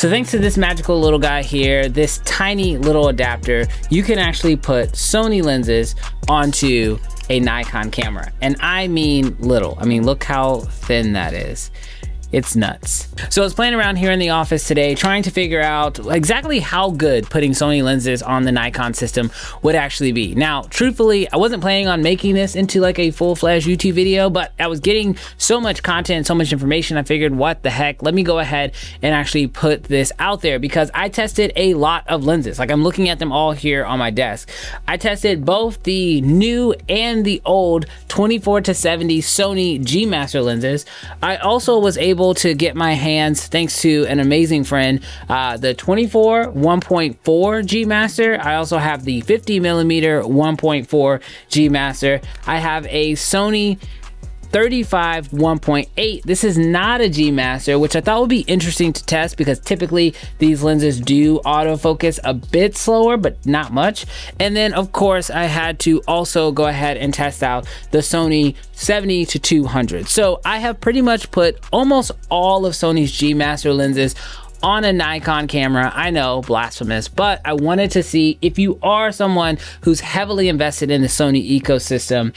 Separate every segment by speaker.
Speaker 1: So thanks to this magical little guy here, this tiny little adapter, you can actually put Sony lenses onto a Nikon camera. And I mean little. I mean, look how thin that is. It's nuts. So I was playing around here in the office today trying to figure out exactly how good putting Sony lenses on the Nikon system would actually be. Now, truthfully, I wasn't planning on making this into like a full-fledged YouTube video, but I was getting so much content, so much information, I figured, what the heck, let me go ahead and actually put this out there because I tested a lot of lenses. Like, I'm looking at them all here on my desk. I tested both the new and the old 24-70 Sony G Master lenses. I also was able to get my hands, thanks to an amazing friend, the 24 1.4 G Master. I also have the 50mm 1.4 G Master. I have a Sony 35 1.8. This is not a G Master, which I thought would be interesting to test because typically these lenses do autofocus a bit slower, but not much. And then of course I had to also go ahead and test out the Sony 70-200. So I have pretty much put almost all of Sony's G Master lenses on a Nikon camera. I know, blasphemous, but I wanted to see if you are someone who's heavily invested in the Sony ecosystem,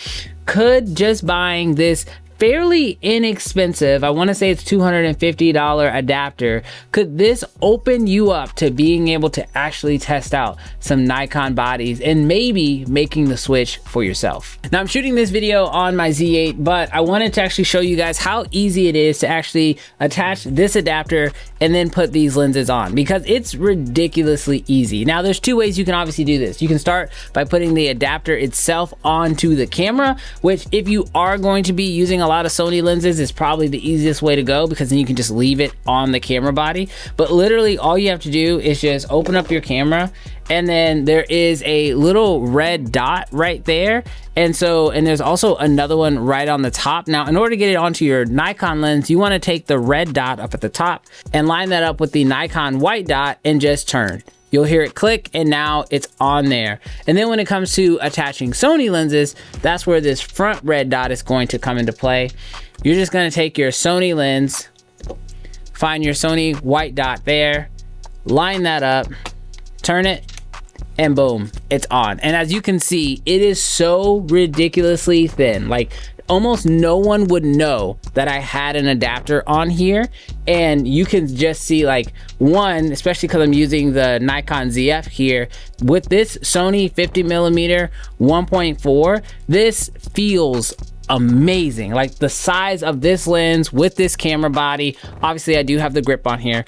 Speaker 1: could just buying this fairly inexpensive, I want to say it's $250 adapter, could this open you up to being able to actually test out some Nikon bodies and maybe making the switch for yourself. Now, I'm shooting this video on my Z8, but I wanted to actually show you guys how easy it is to actually attach this adapter and then put these lenses on, because it's ridiculously easy. Now, there's two ways you can obviously do this. You can start by putting the adapter itself onto the camera, which if you are going to be using a lot of Sony lenses is probably the easiest way to go, because then you can just leave it on the camera body. But literally all you have to do is just open up your camera, and then there is a little red dot right there. And there's also another one right on the top. Now, in order to get it onto your Nikon lens, you want to take the red dot up at the top and line that up with the Nikon white dot and just turn. You'll hear it click, and now it's on there. And then when it comes to attaching Sony lenses, that's where this front red dot is going to come into play. You're just going to take your Sony lens, find your Sony white dot there, line that up, turn it, and boom, it's on. And as you can see, it is so ridiculously thin. Like, almost no one would know that I had an adapter on here. And you can just see, like, one, especially because I'm using the Nikon ZF here, with this Sony 50mm 1.4, this feels amazing. Like, the size of this lens with this camera body, obviously I do have the grip on here.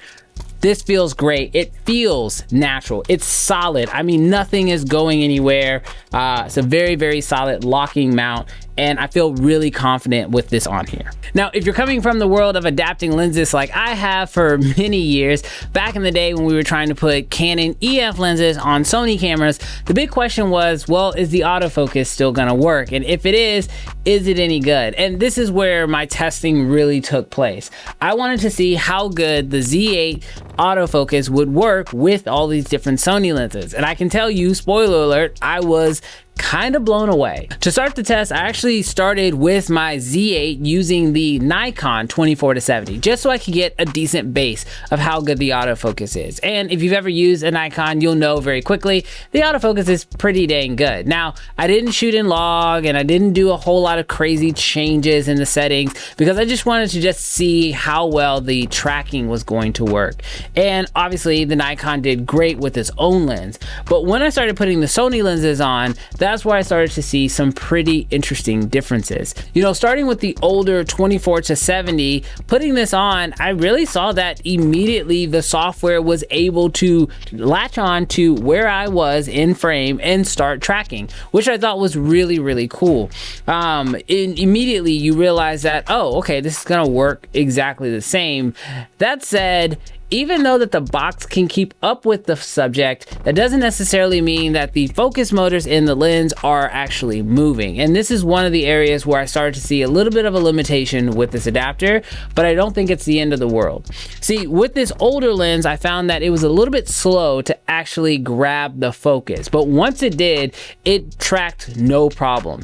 Speaker 1: This feels great. It feels natural. It's solid. I mean, nothing is going anywhere. It's a very, very solid locking mount, and I feel really confident with this on here. Now, if you're coming from the world of adapting lenses like I have for many years, back in the day when we were trying to put Canon EF lenses on Sony cameras, the big question was, well, is the autofocus still gonna work? And if it is it any good? And this is where my testing really took place. I wanted to see how good the Z8 autofocus would work with all these different Sony lenses. And I can tell you, spoiler alert, I was kind of blown away. To start the test, I actually started with my Z8 using the Nikon 24-70, just so I could get a decent base of how good the autofocus is. And if you've ever used a Nikon, you'll know very quickly the autofocus is pretty dang good. Now, I didn't shoot in log, and I didn't do a whole lot of crazy changes in the settings because I just wanted to just see how well the tracking was going to work. And obviously the Nikon did great with its own lens. But when I started putting the Sony lenses on, that's where I started to see some pretty interesting differences. You know, starting with the older 24-70, putting this on, I really saw that immediately the software was able to latch on to where I was in frame and start tracking, which I thought was really, really cool. Immediately you realize that, oh, okay, this is gonna work exactly the same. That said, even though that the box can keep up with the subject, that doesn't necessarily mean that the focus motors in the lens are actually moving. And this is one of the areas where I started to see a little bit of a limitation with this adapter, but I don't think it's the end of the world. See, with this older lens, I found that it was a little bit slow to actually grab the focus, but once it did, it tracked no problem.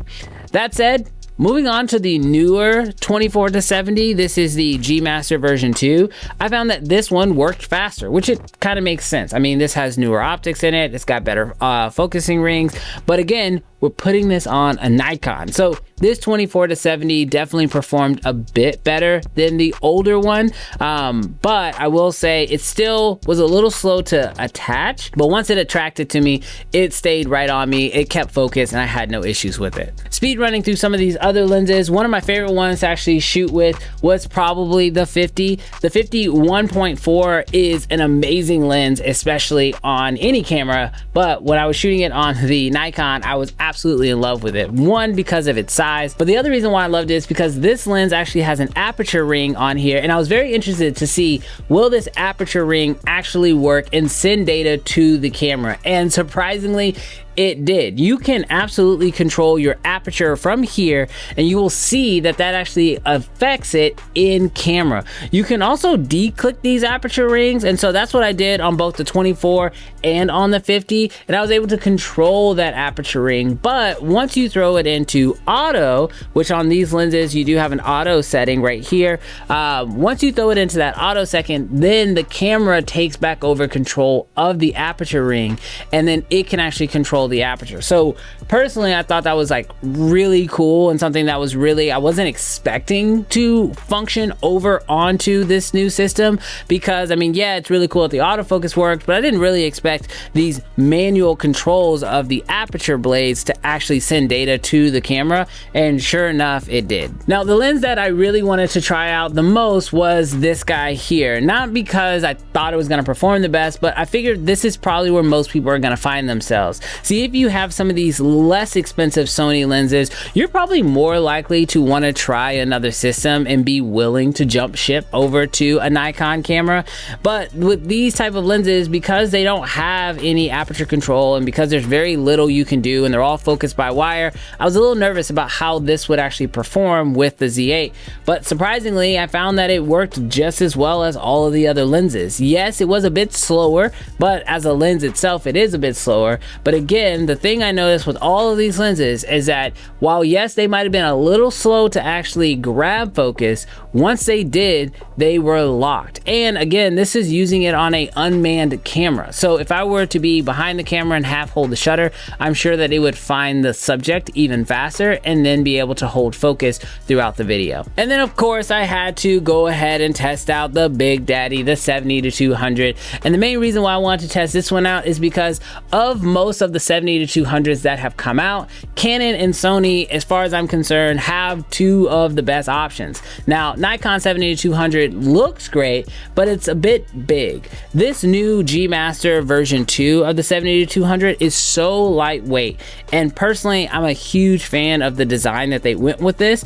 Speaker 1: That said, moving on to the newer 24-70, this is the G Master version 2. I found that this one worked faster, which it kind of makes sense. I mean, this has newer optics in it. It's got better focusing rings, but again, we're putting this on a Nikon. So this 24-70 definitely performed a bit better than the older one. But I will say it still was a little slow to attach, but once it attracted to me, it stayed right on me. It kept focus and I had no issues with it. Speed running through some of these other lenses, one of my favorite ones to actually shoot with was probably the 50. The 50 1.4 is an amazing lens, especially on any camera, but when I was shooting it on the Nikon, I was absolutely in love with it. One, because of its size, but the other reason why I loved it is because this lens actually has an aperture ring on here, and I was very interested to see, will this aperture ring actually work and send data to the camera? And surprisingly, it did. You can absolutely control your aperture from here, and you will see that that actually affects it in camera. You can also declick these aperture rings, and so that's what I did on both the 24 and on the 50, and I was able to control that aperture ring. But once you throw it into auto, which on these lenses you do have an auto setting right here, once you throw it into that auto setting, then the camera takes back over control of the aperture ring, and then it can actually control the aperture. So personally, I thought that was like really cool and something that was really, I wasn't expecting to function over onto this new system, because I mean, yeah, it's really cool that the autofocus worked, but I didn't really expect these manual controls of the aperture blades to actually send data to the camera, and sure enough, it did. Now, the lens that I really wanted to try out the most was this guy here, not because I thought it was going to perform the best, but I figured this is probably where most people are going to find themselves. See, if you have some of these less expensive Sony lenses, you're probably more likely to want to try another system and be willing to jump ship over to a Nikon camera. But with these type of lenses, because they don't have any aperture control and because there's very little you can do and they're all focused by wire, I was a little nervous about how this would actually perform with the Z8. But surprisingly, I found that it worked just as well as all of the other lenses. Yes, it was a bit slower, but as a lens itself, it is a bit slower. But again, the thing I noticed with all of these lenses is that while yes, they might have been a little slow to actually grab focus, once they did, they were locked. And again, this is using it on a unmanned camera. So if I were to be behind the camera and half hold the shutter, I'm sure that it would find the subject even faster and then be able to hold focus throughout the video. And then of course, I had to go ahead and test out the Big Daddy, the 70-200. And the main reason why I wanted to test this one out is because of most of the 70-200s that have come out, Canon and Sony, as far as I'm concerned, have two of the best options. Now, Nikon 70-200 looks great, but it's a bit big. This new G Master version 2 of the 70-200 is so lightweight, and personally, I'm a huge fan of the design that they went with this.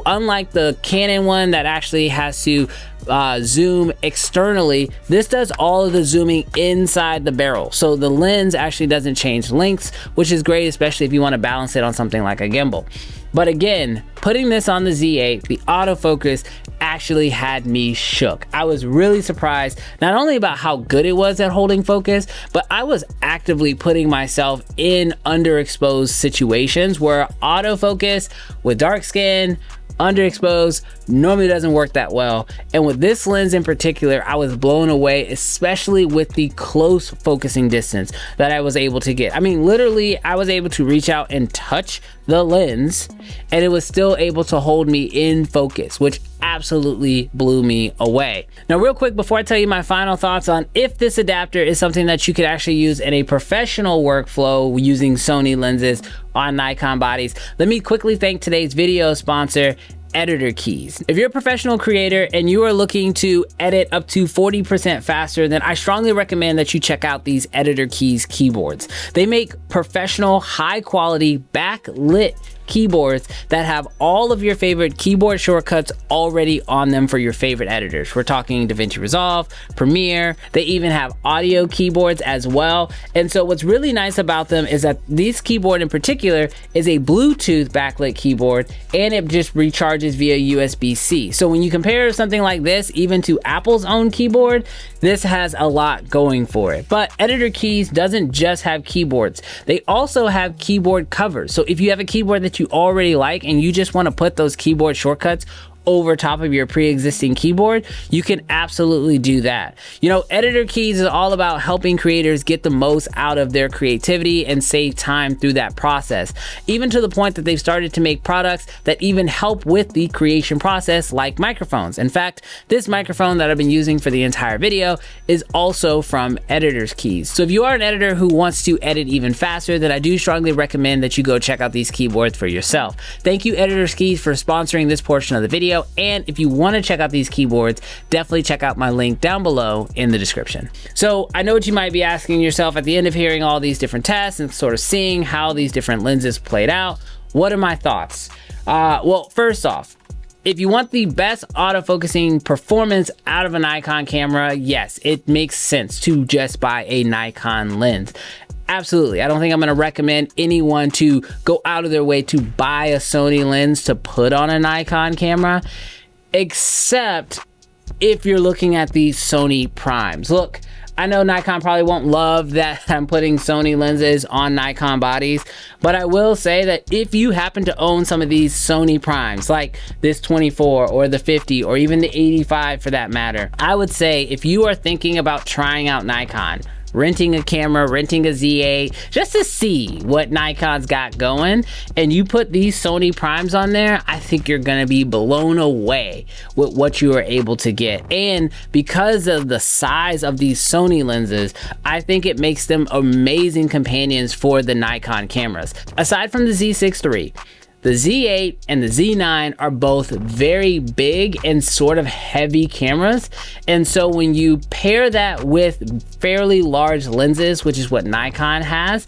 Speaker 1: Unlike the Canon one that actually has to zoom externally, this does all of the zooming inside the barrel, so the lens actually doesn't change lengths, which is great, especially if you want to balance it on something like a gimbal. But again, putting this on the Z8, the autofocus actually had me shook. I was really surprised, not only about how good it was at holding focus, but I was actively putting myself in underexposed situations where autofocus with dark skin, underexposed, normally doesn't work that well. And with this lens in particular, I was blown away, especially with the close focusing distance that I was able to get. I mean, literally, I was able to reach out and touch the lens and it was still able to hold me in focus, which absolutely blew me away. Now, real quick, before I tell you my final thoughts on if this adapter is something that you could actually use in a professional workflow using Sony lenses on Nikon bodies, let me quickly thank today's video sponsor, Editor Keys. If you're a professional creator and you are looking to edit up to 40% faster, then I strongly recommend that you check out these Editor Keys keyboards. They make professional, high quality, backlit keyboards that have all of your favorite keyboard shortcuts already on them for your favorite editors. We're talking DaVinci Resolve, Premiere. They even have audio keyboards as well. And so what's really nice about them is that this keyboard in particular is a Bluetooth backlit keyboard, and it just recharges via USB-C. So when you compare something like this even to Apple's own keyboard, this has a lot going for it. But Editor Keys doesn't just have keyboards. They also have keyboard covers. So if you have a keyboard that that you already like and you just want to put those keyboard shortcuts over top of your pre-existing keyboard, you can absolutely do that. You know, editor keys is all about helping creators get the most out of their creativity and save time through that process, even to the point that they've started to make products that even help with the creation process, like microphones. In fact, this microphone that I've been using for the entire video is also from editor's keys. So if you are an editor who wants to edit even faster, then I do strongly recommend that you go check out these keyboards for yourself. Thank you, editor's keys, for sponsoring this portion of the video. And if you want to check out these keyboards, definitely check out my link down below in the description. So I know what you might be asking yourself at the end of hearing all these different tests and sort of seeing how these different lenses played out. What are my thoughts? Well, first off, if you want the best autofocusing performance out of a Nikon camera, yes, it makes sense to just buy a Nikon lens. Absolutely. I don't think I'm going to recommend anyone to go out of their way to buy a Sony lens to put on a Nikon camera, except if you're looking at these Sony primes. Look, I know Nikon probably won't love that I'm putting Sony lenses on Nikon bodies, but I will say that if you happen to own some of these Sony primes, like this 24 or the 50 or even the 85 for that matter, I would say if you are thinking about trying out Nikon, renting a camera, renting a Z8, just to see what Nikon's got going, and you put these Sony primes on there, I think you're gonna be blown away with what you are able to get. And because of the size of these Sony lenses, I think it makes them amazing companions for the Nikon cameras. Aside from the Z6 III, the Z8 and the Z9 are both very big and sort of heavy cameras. And so when you pair that with fairly large lenses, which is what Nikon has,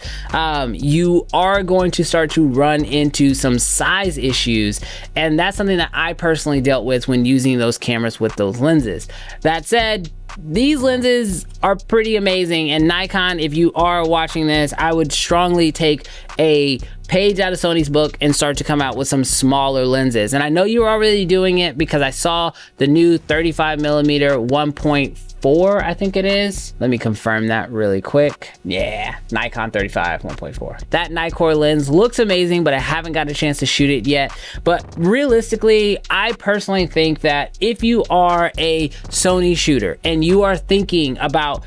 Speaker 1: you are going to start to run into some size issues. And that's something that I personally dealt with when using those cameras with those lenses. That said, these lenses are pretty amazing, and Nikon, if you are watching this, I would strongly take a page out of Sony's book and start to come out with some smaller lenses. And I know you're already doing it because I saw the new 35mm 1.4, I think it is. Let me confirm that really quick. Yeah, Nikon 35 1.4. That Nikkor lens looks amazing, but I haven't got a chance to shoot it yet. But realistically, I personally think that if you are a Sony shooter and you are thinking about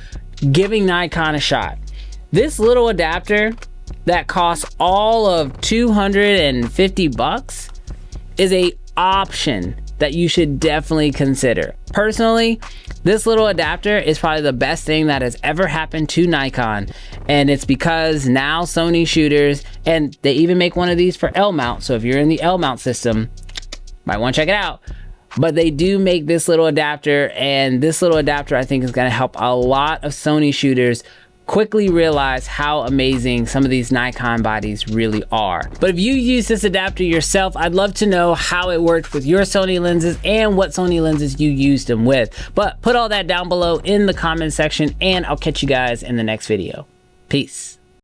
Speaker 1: giving Nikon a shot, this little adapter that costs all of 250 bucks is a option that you should definitely consider. Personally, this little adapter is probably the best thing that has ever happened to Nikon, and it's because now Sony shooters, and they even make one of these for L mount, so if you're in the L mount system, might want to check it out. But they do make this little adapter, and this little adapter I think is going to help a lot of Sony shooters quickly realize how amazing some of these Nikon bodies really are. But if you use this adapter yourself, I'd love to know how it worked with your Sony lenses and what Sony lenses you used them with. But put all that down below in the comment section, and I'll catch you guys in the next video. Peace.